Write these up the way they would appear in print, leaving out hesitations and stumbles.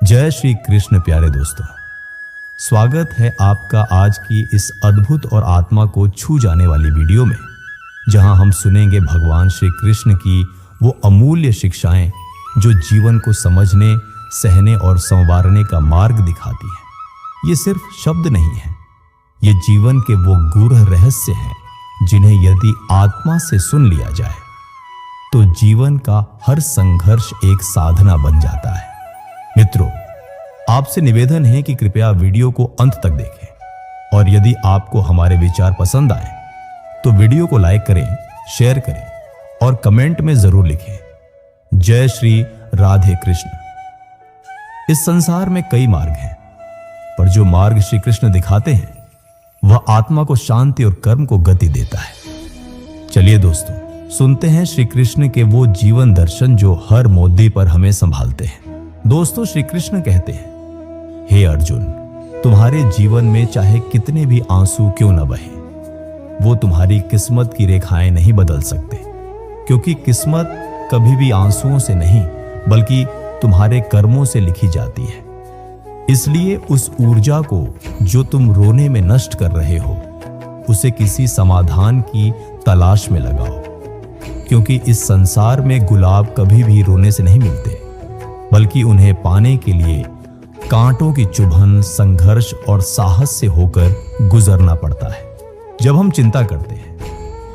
जय श्री कृष्ण प्यारे दोस्तों, स्वागत है आपका आज की इस अद्भुत और आत्मा को छू जाने वाली वीडियो में, जहां हम सुनेंगे भगवान श्री कृष्ण की वो अमूल्य शिक्षाएं जो जीवन को समझने, सहने और संवारने का मार्ग दिखाती हैं। ये सिर्फ शब्द नहीं है, ये जीवन के वो गूढ़ रहस्य हैं जिन्हें यदि आत्मा से सुन लिया जाए तो जीवन का हर संघर्ष एक साधना बन जाता है। मित्रों, आपसे निवेदन है कि कृपया वीडियो को अंत तक देखें और यदि आपको हमारे विचार पसंद आए तो वीडियो को लाइक करें, शेयर करें और कमेंट में जरूर लिखें जय श्री राधे कृष्ण। इस संसार में कई मार्ग हैं, पर जो मार्ग श्री कृष्ण दिखाते हैं वह आत्मा को शांति और कर्म को गति देता है। चलिए दोस्तों, सुनते हैं श्री कृष्ण के वो जीवन दर्शन जो हर मोदी पर हमें संभालते हैं। दोस्तों, श्री कृष्ण कहते हैं, हे अर्जुन, तुम्हारे जीवन में चाहे कितने भी आंसू क्यों न बहे, वो तुम्हारी किस्मत की रेखाएं नहीं बदल सकते, क्योंकि किस्मत कभी भी आंसुओं से नहीं बल्कि तुम्हारे कर्मों से लिखी जाती है। इसलिए उस ऊर्जा को जो तुम रोने में नष्ट कर रहे हो, उसे किसी समाधान की तलाश में लगाओ, क्योंकि इस संसार में गुलाब कभी भी रोने से नहीं मिलते, बल्कि उन्हें पाने के लिए कांटों की चुभन, संघर्ष और साहस से होकर गुजरना पड़ता है। जब हम चिंता करते हैं,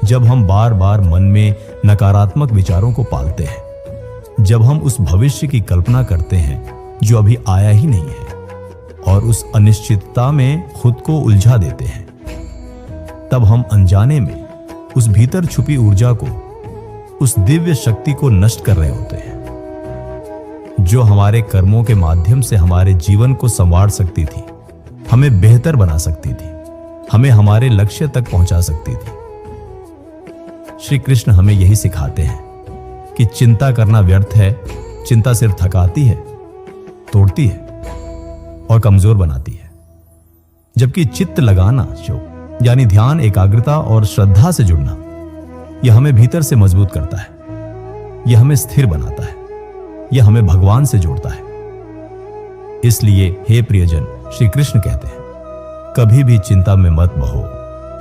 जब हम बार बार मन में नकारात्मक विचारों को पालते हैं, जब हम उस भविष्य की कल्पना करते हैं जो अभी आया ही नहीं है और उस अनिश्चितता में खुद को उलझा देते हैं, तब हम अनजाने में उस भीतर छुपी ऊर्जा को, उस दिव्य शक्ति को नष्ट कर रहे होते हैं जो हमारे कर्मों के माध्यम से हमारे जीवन को संवार सकती थी, हमें बेहतर बना सकती थी, हमें हमारे लक्ष्य तक पहुंचा सकती थी। श्री कृष्ण हमें यही सिखाते हैं कि चिंता करना व्यर्थ है। चिंता सिर्फ थकाती है, तोड़ती है और कमजोर बनाती है, जबकि चित्त लगाना यानी ध्यान, एकाग्रता और श्रद्धा से जुड़ना, यह हमें भीतर से मजबूत करता है, यह हमें स्थिर बनाता है, यह हमें भगवान से जोड़ता है। इसलिए हे प्रियजन, श्री कृष्ण कहते हैं, कभी भी चिंता में मत बहो,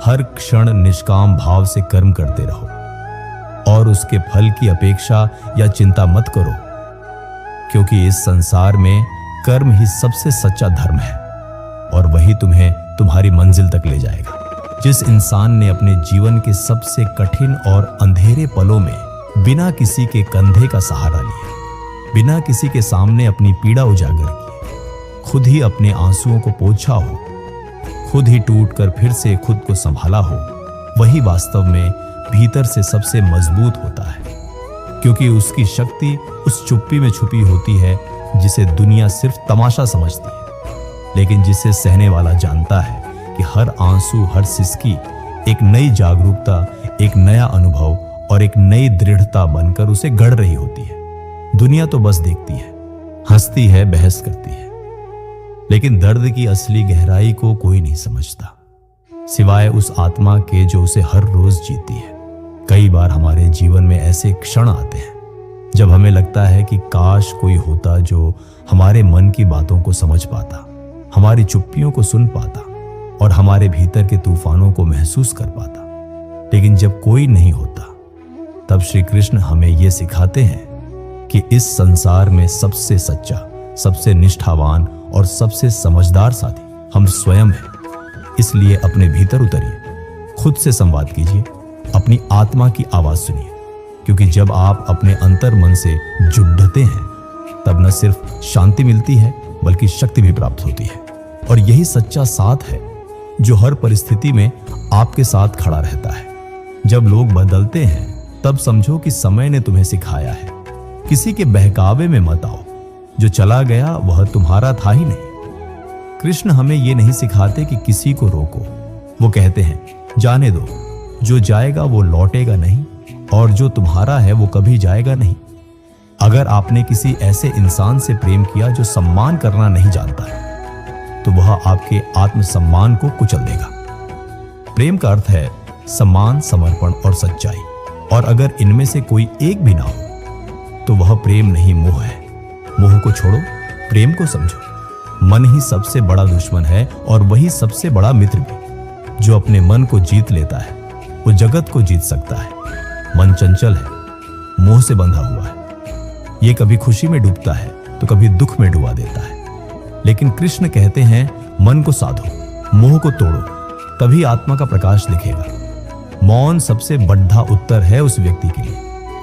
हर क्षण निष्काम भाव से कर्म करते रहो और उसके फल की अपेक्षा या चिंता मत करो, क्योंकि इस संसार में कर्म ही सबसे सच्चा धर्म है और वही तुम्हें तुम्हारी मंजिल तक ले जाएगा। जिस इंसान ने अपने जीवन के सबसे कठिन और अंधेरे पलों में बिना किसी के कंधे का सहारा लिया, बिना किसी के सामने अपनी पीड़ा उजागर की, खुद ही अपने आंसुओं को पोंछा हो, खुद ही टूटकर फिर से खुद को संभाला हो, वही वास्तव में भीतर से सबसे मजबूत होता है, क्योंकि उसकी शक्ति उस चुप्पी में छुपी होती है जिसे दुनिया सिर्फ तमाशा समझती है, लेकिन जिसे सहने वाला जानता है कि हर आंसू, हर सिसकी एक नई जागरूकता, एक नया अनुभव और एक नई दृढ़ता बनकर उसे गढ़ रही होती है। दुनिया तो बस देखती है, हंसती है, बहस करती है, लेकिन दर्द की असली गहराई को कोई नहीं समझता, सिवाय उस आत्मा के जो उसे हर रोज जीती है। कई बार हमारे जीवन में ऐसे क्षण आते हैं जब हमें लगता है कि काश कोई होता जो हमारे मन की बातों को समझ पाता, हमारी चुप्पियों को सुन पाता और हमारे भीतर के तूफानों को महसूस कर पाता। लेकिन जब कोई नहीं होता, तब श्री कृष्ण हमें ये सिखाते हैं कि इस संसार में सबसे सच्चा, सबसे निष्ठावान और सबसे समझदार साथी हम स्वयं हैं। इसलिए अपने भीतर उतरिए, खुद से संवाद कीजिए, अपनी आत्मा की आवाज सुनिए, क्योंकि जब आप अपने अंतर मन से जुड़ते हैं, तब न सिर्फ शांति मिलती है बल्कि शक्ति भी प्राप्त होती है। और यही सच्चा साथ है जो हर परिस्थिति में आपके साथ खड़ा रहता है। जब लोग बदलते हैं, तब समझो कि समय ने तुम्हें सिखाया है। किसी के बहकावे में मत आओ, जो चला गया वह तुम्हारा था ही नहीं। कृष्ण हमें यह नहीं सिखाते कि किसी को रोको, वो कहते हैं जाने दो, जो जाएगा वो लौटेगा नहीं और जो तुम्हारा है वो कभी जाएगा नहीं। अगर आपने किसी ऐसे इंसान से प्रेम किया जो सम्मान करना नहीं जानता, तो वह आपके आत्मसम्मान को कुचल देगा। प्रेम का अर्थ है सम्मान, समर्पण और सच्चाई, और अगर इनमें से कोई एक भी ना हो तो वह प्रेम नहीं, मोह है। मोह को छोड़ो प्रेम को समझो। मन ही सबसे बड़ा दुश्मन है और वही सबसे बड़ा मित्र भी। जो अपने मन को जीत लेता है वो जगत को जीत सकता है। मन चंचल है, मोह से बंधा हुआ है। ये कभी खुशी में डूबता है तो कभी दुख में डुबा देता है। लेकिन कृष्ण कहते हैं मन को साधो, मोह को तोड़ो, तभी आत्मा का प्रकाश दिखेगा। मौन सबसे बड़ा उत्तर है उस व्यक्ति के लिए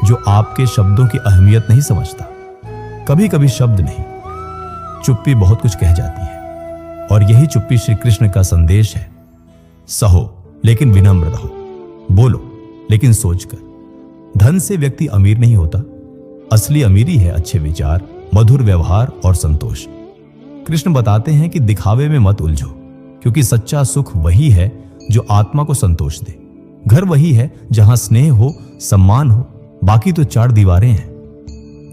जो आपके शब्दों की अहमियत नहीं समझता। कभी कभी शब्द नहीं, चुप्पी बहुत कुछ कह जाती है और यही चुप्पी श्री कृष्ण का संदेश है। सहो लेकिन विनम्र रहो, बोलो लेकिन सोचकर। धन से व्यक्ति अमीर नहीं होता, असली अमीरी है अच्छे विचार, मधुर व्यवहार और संतोष। कृष्ण बताते हैं कि दिखावे में मत उलझो, क्योंकि सच्चा सुख वही है जो आत्मा को संतोष दे। घर वही है जहां स्नेह हो, सम्मान हो, बाकी तो चार दीवारें हैं।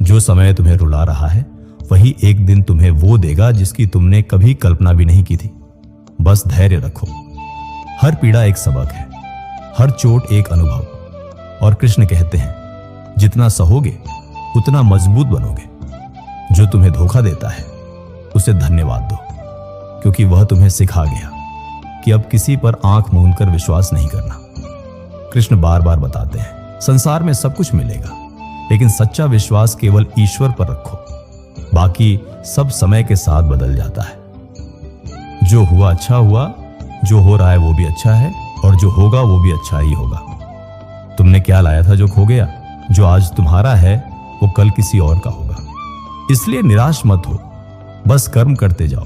जो समय तुम्हें रुला रहा है वही एक दिन तुम्हें वो देगा जिसकी तुमने कभी कल्पना भी नहीं की थी। बस धैर्य रखो। हर पीड़ा एक सबक है, हर चोट एक अनुभव। और कृष्ण कहते हैं जितना सहोगे उतना मजबूत बनोगे। जो तुम्हें धोखा देता है उसे धन्यवाद दो, क्योंकि वह तुम्हें सिखा गया कि अब किसी पर आंख मूंदकर विश्वास नहीं करना। कृष्ण बार बार बताते हैं संसार में सब कुछ मिलेगा, लेकिन सच्चा विश्वास केवल ईश्वर पर रखो। बाकी सब समय के साथ बदल जाता है। जो हुआ अच्छा हुआ, जो हो रहा है वो भी अच्छा है, और जो होगा वो भी अच्छा ही होगा। तुमने क्या लाया था जो खो गया? जो आज तुम्हारा है वो कल किसी और का होगा। इसलिए निराश मत हो, बस कर्म करते जाओ।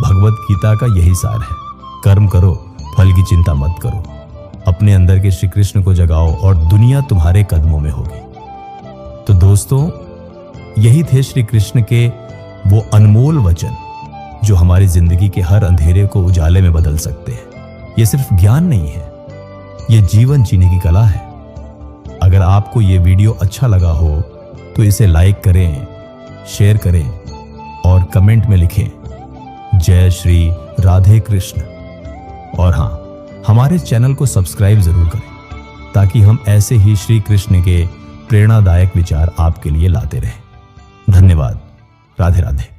भगवत गीता का यही सार है, कर्म करो, फल की चिंता मत करो। अपने अंदर के श्री कृष्ण को जगाओ और दुनिया तुम्हारे कदमों में होगी। तो दोस्तों, यही थे श्री कृष्ण के वो अनमोल वचन जो हमारी जिंदगी के हर अंधेरे को उजाले में बदल सकते हैं। ये सिर्फ ज्ञान नहीं है, ये जीवन जीने की कला है। अगर आपको ये वीडियो अच्छा लगा हो तो इसे लाइक करें, शेयर करें और कमेंट में लिखें जय श्री राधे कृष्ण। और हाँ, हमारे चैनल को सब्सक्राइब जरूर करें ताकि हम ऐसे ही श्री कृष्ण के प्रेरणादायक विचार आपके लिए लाते रहें। धन्यवाद। राधे राधे।